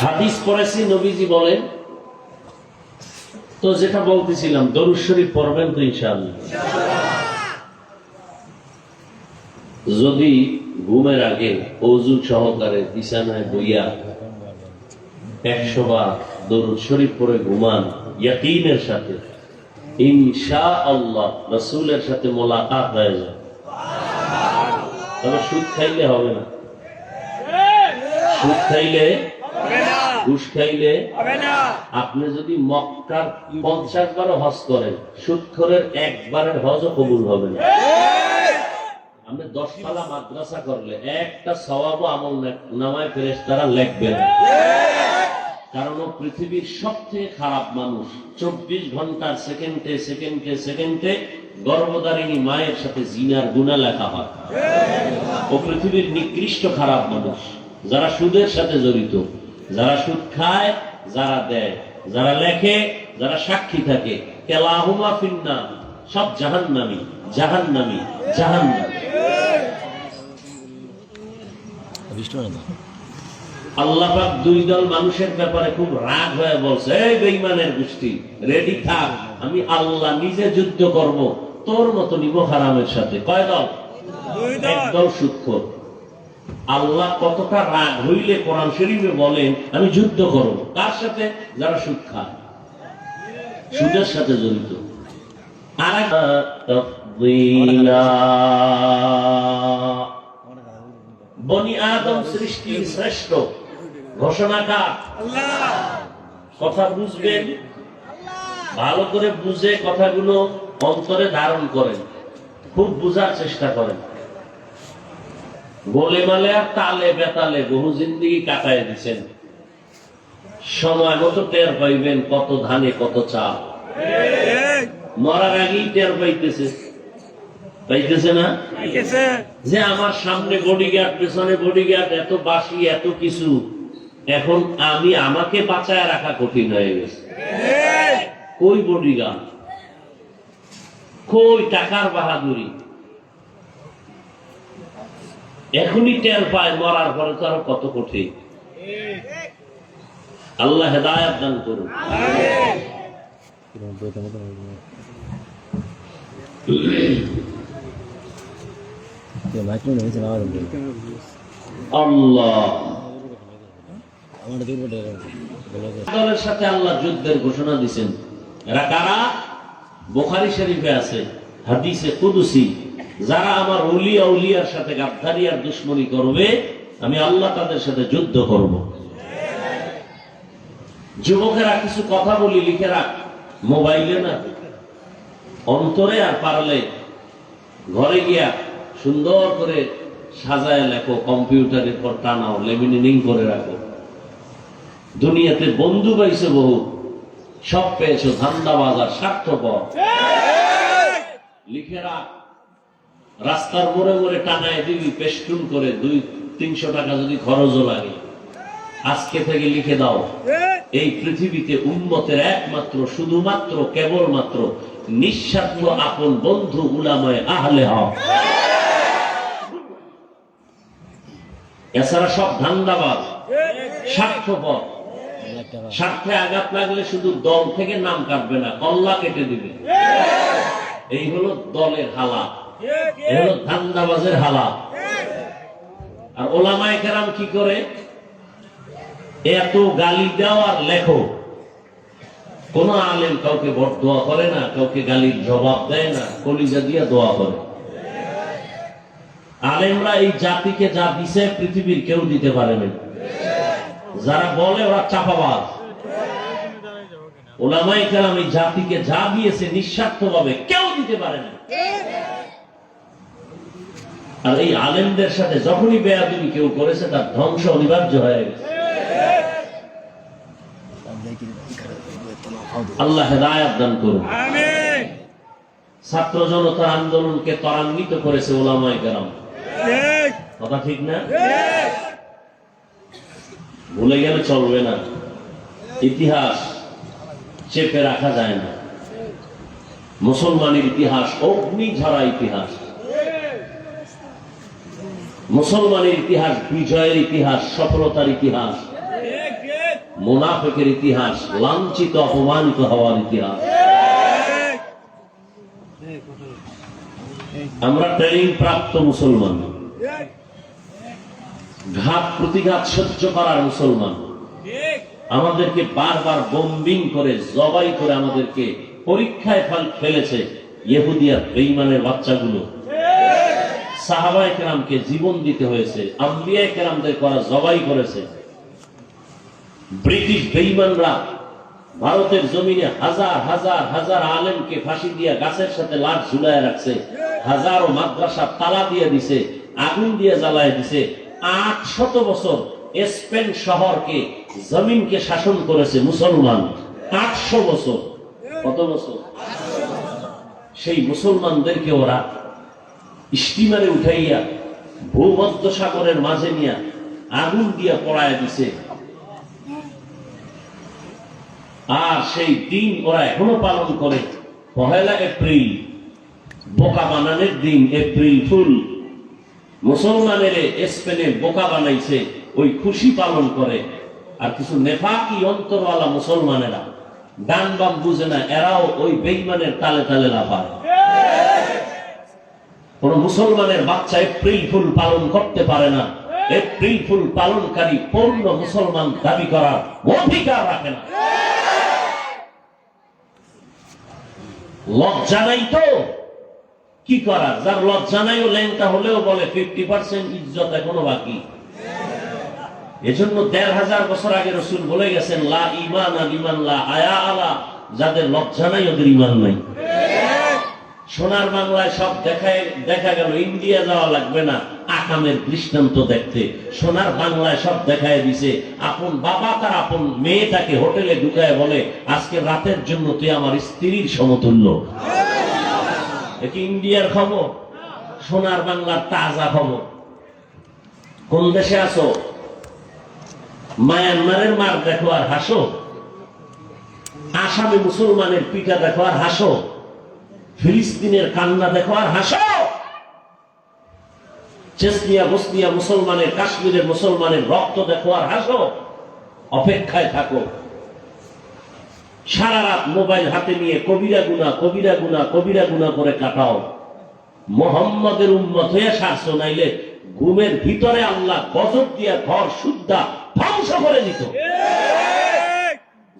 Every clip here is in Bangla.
হাদিস পড়েছি, নবীজি বলেন। তো যেটা বলতেছিলাম, দরুদ শরীফ পড়বেন তো ইনশাআল্লাহ। যদি ঘুমের আগে ওযু সহকারে বিছানায় বইয়া 100 বার দরুদ শরীফ পড়ে ঘুমান ইয়াকিনের সাথে, ইনশাআল্লাহ রাসূলের সাথে মোলাকাত হয়ে যায়। তবে সুদ খাইলে হবে না, সুদ খাইলে, ঘুষ খাইলে হবে না। আপনি যদি মক্কার 50 বারও হজ করেন, সুদখোরের একবারের হজও কবুল হবে না। আপনি 10 পালা মাদ্রাসা করলে একটা সওয়াবও আমল নামায় ফেরেশতারা লিখবে না। কারণ ও পৃথিবীর সবচেয়ে খারাপ মানুষ। 24 ঘন্টার সেকেন্ডে সেকেন্ডে সেকেন্ডে গর্ভধারিণী মায়ের সাথে জিনার গুনাহ লেখা হয়। ও পৃথিবীর নিকৃষ্ট খারাপ মানুষ। যারা সুদের সাথে জড়িত, যারা সুদ খায়, যারা দেয়, যারা লেখে, যারা সাক্ষী থাকে, কেলাহুমা ফিন্নার, সব জাহান্নামী, জাহান্নামী, জাহান্নামী। আল্লাহ পাক দুই দল মানুষের ব্যাপারে খুব রাগ হয়ে বলছে, এই বেঈমানের গোষ্ঠী, রেডি থাক, আমি আল্লাহ নিজে যুদ্ধ করব তোর মতো নিব হারামের সাথে। কয় দল? দুই দল। একদল সুদখোর। আল্লাহ কতটা রাগ হইলে কোরআন শরীফে বলেন আমি যুদ্ধ করব কার সাথে? যারা সুদ খায়, সুদের সাথে জড়িত। বনি আদম সৃষ্টির শ্রেষ্ঠ ঘোষণাকার আল্লাহ। কথা বুঝবেন, ভালো করে বুঝে কথাগুলো অন্তরে ধারণ করেন, খুব বুঝার চেষ্টা করেন। গোলে মালে আর তালে বেতালে বহু জিন্দেগি কাটায় দিচ্ছেন। সময় মতো টের পাইবেন কত ধানে কত চাল। মরার আগেই টের পাইতেছে, পাইতেছে না? যে আমার সামনে বডিগার্ড, পেছনে বডিগার্ড, এত বাসি, এত কিছু, এখন আমি আমাকে বাঁচায় রাখা কঠিন হয়ে গেছে। কই বডিগার্ড, কই টাকার বাহাদুরি? এখনই টের পায়, মরার পরে তো আরো কত কঠিন। আল্লাহ হেদায়েত দান করুন। আল্লাহর সাথে আল্লাহ যুদ্ধের ঘোষণা দিয়েছেন। এরা কারা? বুখারী শরীফে আছে হাদিসে কুদসি, যারা আমার ওলিয়া উলিয়ার সাথে গাদ্দারি আর দুশমনি করবে, আমি আল্লাহ তাদের সাথে যুদ্ধ করব। যুবকেরা কিছু কথা বলি, লিখে রাখ, মোবাইলে না, অন্তরে, আর পারলে ঘরে গিয়া সুন্দর করে সাজায় লেখো, কম্পিউটারের পর টানাও, লেমিনেটিং করে রাখো। দুনিয়াতে বন্ধু পাইছে বহু, সব পেয়েছো ধান্দাবাজ আর স্বার্থপর। লিখে রাখ, রাস্তার মোড়ে মোড়ে টানায় দিবি পেস্টুন করে, 200-300 টাকা যদি খরচও লাগে। আজকে থেকে লিখে দাও, এই পৃথিবীতে উম্মতের একমাত্র, শুধুমাত্র, কেবলমাত্র নিঃস্বার্থ আপন বন্ধু উলামায়ে আহলে হক। এছাড়া সব ধান্দাবাজ, স্বার্থপর। স্বার্থে আঘাত লাগলে শুধু দল থেকে নাম কাটবে না, কল্লা কেটে দিবে। এই হলো দলের হালাত, এই হলো ধান্দাবাজের হালাত। আর ওলামায়ে কেরাম কি করে? এত গালি দাও আর লেখো। কোন আলেম কাউকে বড় দোয়া করে না, কাউকে গালির জবাব দেয় না, কলিজা দিয়া দোয়া করে। আলেমরা এই জাতিকে যা দিছে পৃথিবীর কেউ দিতে পারে না। যারা বলে ওরা চাপাবাজ। ওলামায়ে কেরাম এই জাতিকে যা দিয়েছে নিঃস্বার্থভাবে কেউ দিতে পারে না। আর এই আলেমদের সাথে যখনই বেয়াদবি কেউ করেছে, তার ধ্বংস অনিবার্য হয়ে গেছে। আল্লাহ হেদায়েত দান করুন। আমিন। ছাত্র জনতার আন্দোলনকে ত্বরান্বিত করেছে ওলামায়ে কেরাম। ঠিক কথা, ঠিক না? ভুলে গেলে চলবে না। ইতিহাস চেপে রাখা যায় না। মুসলমানের ইতিহাস অগ্নি ঝরা ইতিহাস। মুসলমানের ইতিহাস বিজয়ের ইতিহাস, সফলতার ইতিহাস। মুনাফিকের ইতিহাস, লাঞ্ছিত অপমানিত হওয়ার ইতিহাস। আমরা ট্রেনিং প্রাপ্ত মুসলমান, ঘাত প্রতিঘাত সহ্য করার মুসলমান। আমাদেরকে বারবার বোম্বিং করে, জবাই করে আমাদেরকে পরীক্ষায় ফেলেছে ইহুদি আর বেঈমানের বাচ্চাগুলো। সাহাবায়ে কেরামকে জীবন দিতে হয়েছে, আম্বিয়া কেরামদের করা জবাই করেছে। ব্রিটিশ বেঈমানরা ভারতের জমিনে হাজার হাজার হাজার আলেমকে ফাঁসি দিয়া গাছের সাথে লাশ ঝুলায় রাখছে, হাজারো মাদ্রাসা তালা দিয়ে দিছে, আগুন দিয়ে জ্বালায় দিছে। 800 বছর স্পেন শহরকে, জমিনকে শাসন করেছে মুসলমান। 800 বছর। কত বছর? সেই মুসলমানদেরকে ওরা স্টিমারে উঠাইয়া ভূমধ্য সাগরের মাঝে নিয়ে আগুন দিয়া পড়ায় দিছে। আর সেই দিন ওরা এখনো পালন করে। 1 এপ্রিল বোকা বানানোর দিন, এপ্রিল ফুল। মুসলমানের স্পেনে বোকা বানাইছে, ওই খুশি পালন করে। আর কিছু নেফাকি অন্তরওয়ালা মুসলমানেরা ডান বাম বুঝে না, এরাও ওই বেঈমানের তালে তালে লাফায়। কোন মুসলমানের বাচ্চা এপ্রিল ফুল পালন করতে পারে না। এপ্রিল ফুল পালনকারী পূর্ণ মুসলমান দাবি করার অধিকার রাখে না। লজ্জা নাই তো কি করার? যার লজ্জা নাই ও ল্যাংটা হলেও বলে 50% ইজ্জত এখনো বাকি। এজন্য 1500 বছর আগে রাসূল বলে গেছেন, লা ঈমানা লিমান লা হায়া আলা, যাদের লজ্জা নাই ওদের ঈমান নাই। সোনার বাংলায় সব দেখা গেল, ইন্ডিয়া যাওয়া লাগবে না আকামের দৃষ্টান্ত দেখতে। সোনার বাংলায় সব দেখায় দিছে। আপন বাবা তার আপন মেয়েটাকে হোটেলে ঢুকায় বলে, আজকে রাতের জন্য তুই আমার স্ত্রীর সমতুল্য। কি ইন্ডিয়ার খবর? সোনার বাংলার তাজা খবর। কোন দেশে আছো? মায়ানমারের মার দেখো আর হাসো, আসামে মুসলমানের পিঠা দেখো আর হাসো, ফিলিস্তিনের কান্না দেখো আর হাসো, চেচনিয়া বসনিয়া মুসলমানের, কাশ্মীরের মুসলমানের রক্ত দেখো আর হাসো। অপেক্ষায় থাকো। সারা রাত মোবাইল হাতে নিয়ে কবিরা গুনাহ কবিরা গুনাহ কবিরা গুনাহ করে কাটাও। মুহাম্মাদের উম্মত হয়ে শাসন, নাইলে ঘুমের ভিতরে আল্লাহ গজব দিয়া ঘর সুদ্ধা ধ্বংস করে দিত।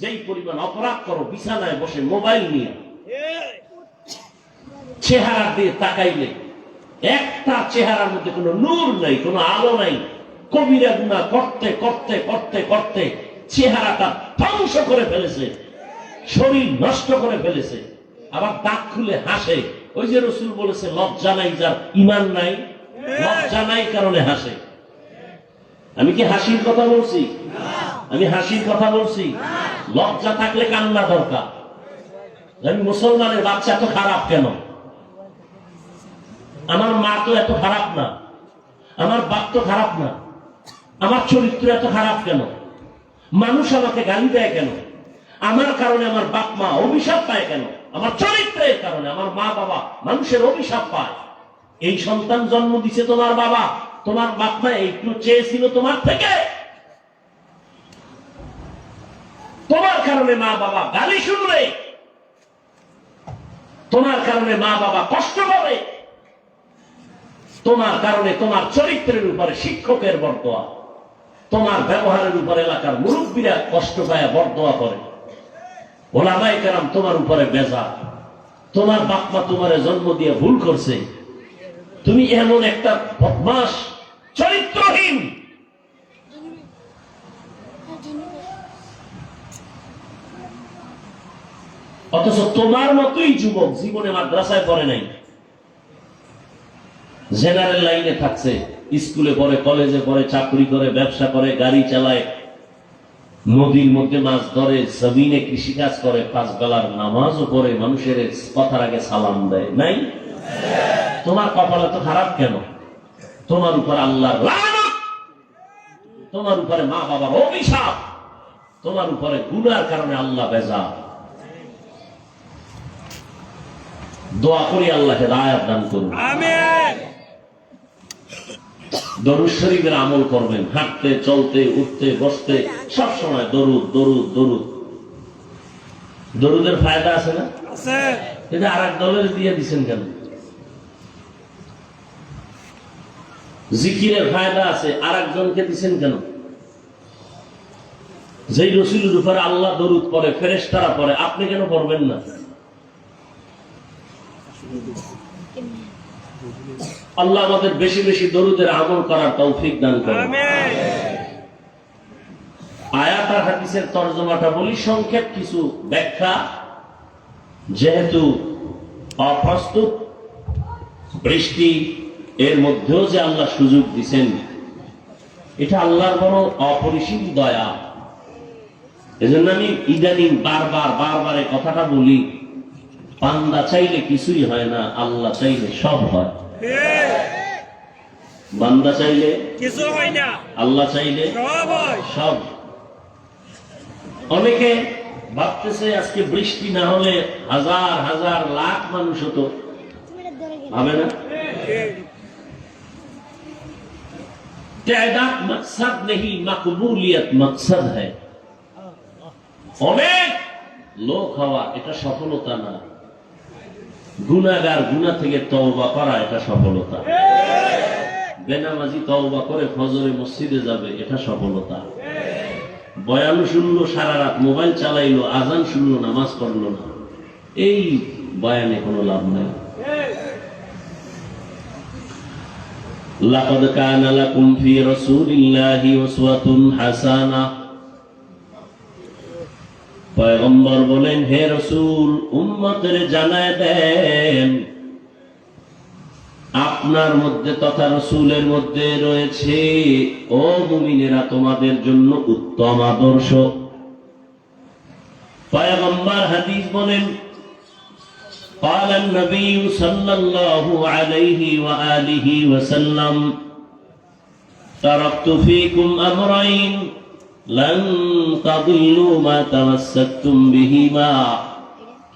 যেই পরিমাণ অপরাধ করো বিছানায় বসে মোবাইল নিয়ে, চেহারা দিয়ে তাকাইলে একটা চেহারার মধ্যে কোনো নূর নাই, কোনো আলো নাই। কবিরা গুনাহ করতে করতে করতে করতে চেহারাটা ধ্বংস করে ফেলেছে, শরীর নষ্ট করে ফেলেছে। আবার দাঁত খুলে হাসে। ওই যে রাসূল বলেছে, লজ্জা নাই যার ঈমান নাই, লজ্জা নাই কারণে হাসে। আমি কি হাসির কথা বলছি? আমি হাসির কথা বলছি? লজ্জা থাকলে কান্না দরকার। আমি মুসলমানের বাচ্চা এত খারাপ কেন? আমার মা তো এত খারাপ না, আমার বাপ তো খারাপ না, আমার চরিত্র এত খারাপ কেন? মানুষ আমাকে গালি দেয় কেন? আমার কারণে আমার বাপ মা অভিশাপ পায় কেন? আমার চরিত্রের কারণে আমার মা বাবা মানুষের অভিশাপ পায়। এই সন্তান জন্ম দিছে তোমার বাবা, তোমার বাপ মা একটু চেয়েছিল তোমার থেকে? তোমার কারণে মা বাবা গালি শুনবে, তোমার কারণে মা বাবা কষ্ট পাবে, তোমার কারণে তোমার চরিত্রের উপরে শিক্ষকের বরদোয়া, তোমার ব্যবহারের উপর এলাকার মুরব্বীরা কষ্ট পায় বরদোয়া করে, ওলামায়ে কেরাম তোমার উপরে বেজার। তোমার বাপ মা তোমারে জন্ম দিয়ে ভুল করছে, তুমি এমন একটা বদমাশ চরিত্রহীন। অথচ তোমার মতোই যুবক জীবনে মাদ্রাসায় পড়ে নাই, জেনারেল লাইনে থাকছে, স্কুলে পড়ে, কলেজে পড়ে, চাকরি করে, ব্যবসা করে, গাড়ি চালায়, নদীর মধ্যে মাছ ধরে, জমিনে কৃষিকাজ করে, 5 বেলার নামাজও পড়ে, মানুষের কথার আগে সালাম দেয়। নাই? তোমার কপাল এত খারাপ কেন? তোমার উপর আল্লাহর লানত, তোমার উপরে মা বাবার অভিশাপ, তোমার উপরে গুনার কারণে আল্লাহ বেজার। দোয়া করি আল্লাহ হেদায়েত দান করুন। আমিন। দরুদ শরীফের আমল করবেন, হাঁটতে চলতে উঠতে বসতে সব সময় দরুদ দরুদ দরুদ। দরুদের ফায়দা আছে না? কিন্তু আর এক দলের দিয়ে দিচ্ছেন কেন? জিকিরের ফায়দা আছে, আর একজনকে দিচ্ছেন কেন? যেই রসুলের উপরে আল্লাহ দরুদ পড়ে, ফেরেশতারা পড়ে, আপনি কেন পড়বেন না? আল্লাহ আমাদের বেশি বেশি দরুদের আমল করার তৌফিক দান করেন। আয়াত আর হাদিসের তরজমাটা বলি, সংক্ষেপ কিছু ব্যাখ্যা, যেহেতু অপ্রস্তুত বৃষ্টি, এর মধ্যেও যে আল্লাহ সুযোগ দিচ্ছেন, এটা আল্লাহর বড় অপরিসীম দয়া। এজন্য আমি ইদানিং বারবার এই কথাটা বলি, বান্দা চাইলে কিছুই হয় না, আল্লাহ চাইলে সব হয়। বান্দা চাইলে কিছু হয় না, আল্লাহ চাইলে সব। অনেকে ভাবতেছে আজকে বৃষ্টি না হলে হাজার হাজার লাখ মানুষ হতো, হবে না? তাদাদ মকসদ नहीं, মকবুলিয়ত মকসদ है। অনেক লোক হওয়া এটা সফলতা না, গুনাহগার গুনাহ থেকে তওবা করা এটা সফলতা। বেনামাজি তওবা করে ফজরে মসজিদে যাবে, এটা সফলতা। বয়ান শুনলো সারা রাত, মোবাইল চালাইলো, আজান শুনলো, নামাজ পড়লো না, এই বয়ানে কোনো লাভ নাই। লাকাদ কানা লাকুম ফি রাসূলিল্লাহি উসওয়াতুন হাসানাহ। পয়গম্বর বলেন, হে রাসূল, উম্মতের জানায় দেন, আপনার মধ্যে তথা রাসূলের মধ্যে রয়েছে, ও মুমিনেরা, তোমাদের জন্য উত্তম আদর্শ। পয়গম্বর হাদিস বলেন, قال النبي صلى الله عليه وآله وسلم تركت فيكم أمرين لن تضلوا ما تمسكتم بهما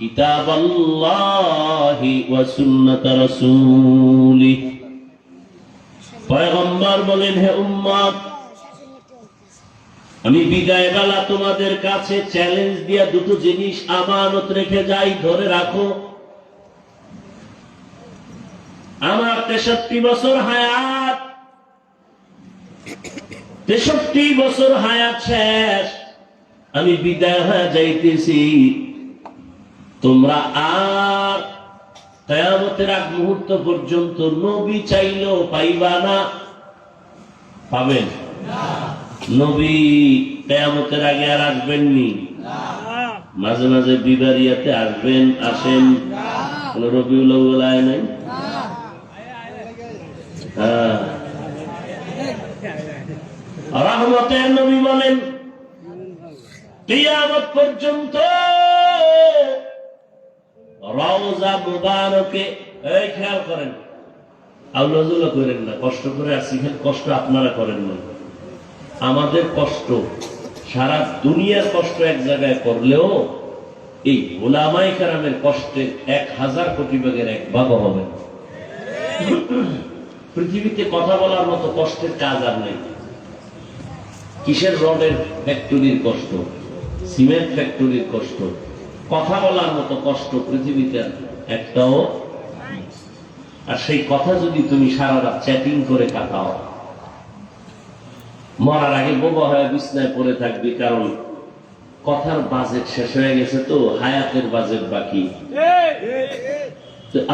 كتاب الله وسنة رسوله। পয়গম্বর বলেন, হে উম্মত, আমি বিদায় বেলা তোমাদের কাছে চ্যালেঞ্জ দিয়া দুটো জিনিস আমানত রেখে যাই, ধরে রাখো। আমার 63 বছর হায়াত, 63 বছর হায়াত শেষ, আমি বিদায় হয়ে যাইতেছি। তোমরা আর কিয়ামতের আগ মুহূর্ত পর্যন্ত নবী চাইলেও পাইবা না। পাবেন না? নবী কিয়ামতের আগে আর আসবেননি। মাঝে মাঝে বিবারিয়াতে আসবেন, আসেন, কোন রবিউল আউয়াল আয় নাই। রহমতের নবী বলেন, কিয়ামত পর্যন্ত রওজা মুবারকে, এই খেয়াল করেন, আউলাজুলা করেন না, কষ্ট করে আসি, কষ্ট আপনারা করেন না। আমাদের কষ্ট, সারা দুনিয়ার কষ্ট এক জায়গায় করলেও এই উলামায়ে কেরামের কষ্টের 1000 কোটি ভাগের 1 ভাগও হবে। পৃথিবীতে কথা বলার মতো কষ্টের কাজ আর নেই। কিসের রডের ফ্যাক্টরির কষ্ট, সিমেন্ট ফ্যাক্টরির কষ্ট, কথা বলার মতো কষ্ট পৃথিবীতে একটাও। আর সেই কথা যদি তুমি সারা রাত চ্যাটিং করে কাটাও, মরার আগে বোবা হয়ে বিছনায় পড়ে থাকবি, কারণ কথার বাজেট শেষ হয়ে গেছে, তো হায়াতের বাজেট বাকি।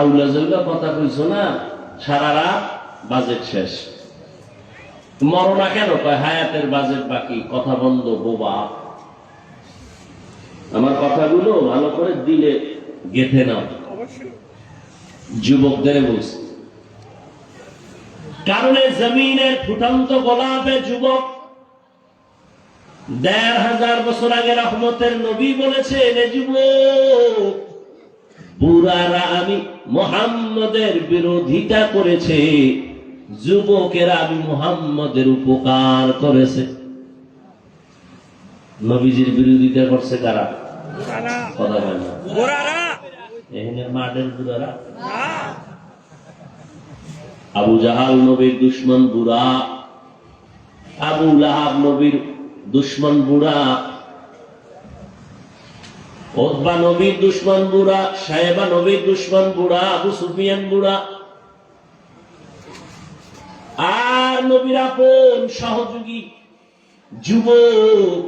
আউলা জউলা কথা কইছো না, সারা রাত বাজেট শেষ। মরো না কেন? কয় হায়াতের বাজেট বাকি, কথা বন্ধ, বোবা। আমার কথাগুলো ভালো করে দিলে গেঁথে নাও, যুবকদের বুঝ। কারণে জমিনের ফুটন্ত গোলাপে যুবক 1500 বছর আগে রহমতের নবী বলেছেন, এ যুবক, বুড়ারা আমি মুহাম্মদের বিরোধিতা করেছে, যুবকেরা আমি মুহাম্মদের উপকার করেছে। নবীজির বিরোধিতা করছে কারা? কথা হয় না, বুড়ারা। এখানে মাঠের বুড়ারা। আবু জাহাল নবীর দুশ্মন বুড়া, আবু লাহাব নবীর দুশ্মন বুড়া, উতবা নবীর দুশ্মন বুড়া, সাহেবা নবীর দুশ্মন বুড়া, আবু সুফিয়ান বুড়া, আর নবীর আপন সহযোগী যুবক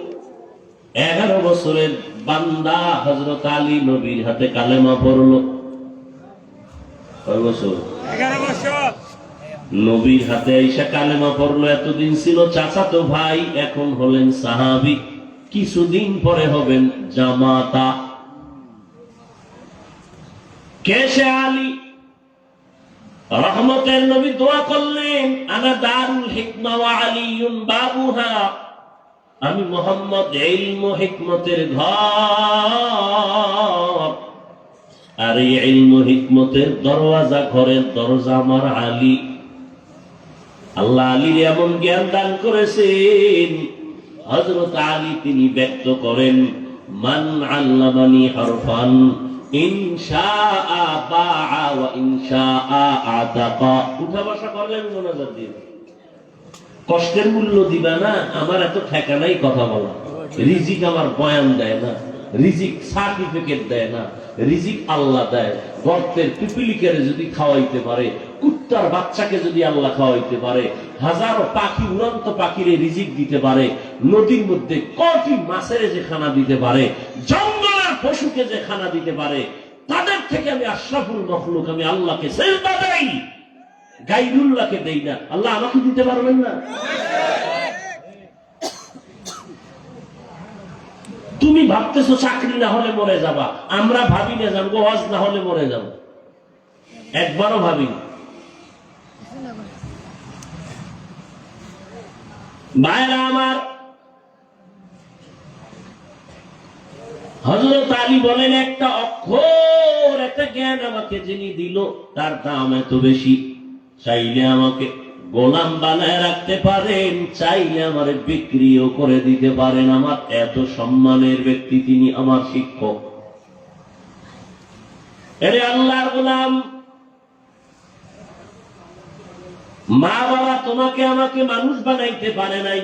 11 বছরের বান্দা হযরত আলী নবীর হাতে কালেমা পড়লো। কয় বছর? 11 বছর। নবীর হাতে আইসা কালেমা পড়লো। এতদিন ছিল চাচাতো ভাই, এখন হলেন সাহাবী, কিছুদিন পরে হবেন জামাতা। কে সে? আলী। রহমতের নবী দোয়া করলেন, আনা দারুল হিকমা ওয়া আলীউন বাবুহা, আমি মুহাম্মদ ইলম ও হিকমতের ঘর, আর এই ইলম ও হিকমতের দরওয়াজা, ঘরের দরজা আমার আলী। আল্লাহ আলীর এমন জ্ঞান দান করেছেন, হযরত আলী তিনি ব্যক্ত করেন, মান আল্লামানি হরফান ইনশাআ বাআ ওয়া ইনশাআ আতাকা। উঠা বসা করলে আমি মোনাজাত দিব, কষ্টের মূল্য দিবা না, আমার এত ঠেকা নাই কথা বলা। রিজিক আমার বয়ান দেয় না, রিজিক সার্টিফিকেট দেয় না, রিজিক আল্লাহ দেয়। গর্তের পিপিলিকারে যদি খাওয়াইতে পারে, কুত্তার বাচ্চাকে যদি আল্লাহ খাওয়াইতে পারে, হাজারো পাখি, উড়ন্ত পাখিরে রিজিক দিতে পারে, নদীর মধ্যে কোটি মাছের যে খানা দিতে পারে, জঙ্গলের পশুকে যে খানা দিতে পারে, তাদের থেকে আমি আশরাফুল মখলুক, আমি আল্লাহকে সেজদা দেই, গায়রুল্লাহকে দেই না। আল্লাহ আমাকে দিতে পারবেন না? তুমি ভাবতেছো চাকরি না হলে মরে যাবা, আমরা ভাবি না জানবো ওয়াজ না হলে মরে যাবো, একবারও ভাবি না। ভাইরা আমার, হযরত আলী বলেন, একটা অক্ষর, একটা জ্ঞান আমাকে যিনি দিল, তার দাম এত বেশি। চাইলে আমাকে গোলাম বানায় রাখতে পারেন, চাইলে আমার বিক্রিও করে দিতে পারেন। আমার এত সম্মানের ব্যক্তি তিনি, আমার শিক্ষক। এরে আল্লাহর গোলাম, মা বাবা তোমাকে আমাকে মানুষ বানাইতে পারে নাই।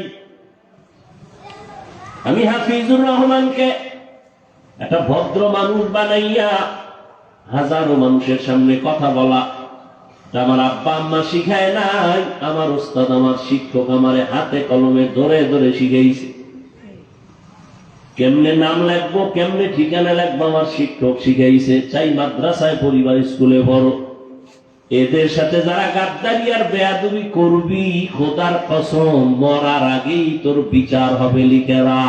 আমি হাফিজুর রহমানকে একটা ভদ্র মানুষ বানাইয়া হাজারো মানুষের সামনে কথা বলা, আমার আব্বা আম্মা শিখায় নাই, আমার উস্তাদ, আমার শিক্ষক আমারে হাতে কলমে ধরে ধরে শিখাইছে। কেমনে নাম লিখবো, কেমনে ঠিকানা লিখবো, আমার শিক্ষক শিখাইছে। চাই মাদ্রাসায়, পরিবার, স্কুলে বড়, এদের সাথে যারা গাদ্দারি আর বেয়াদবি করবি, খোদার কসম মরার আগেই তোর বিচার হবে লিখেরা।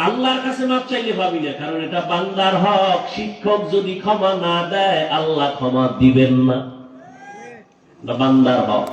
আল্লাহর কাছে মাপ চাইলে পাবি না, কারণ এটা বান্দার হক। শিক্ষক যদি ক্ষমা না দেয়, আল্লাহ ক্ষমা দিবেন না, বান্দার হক।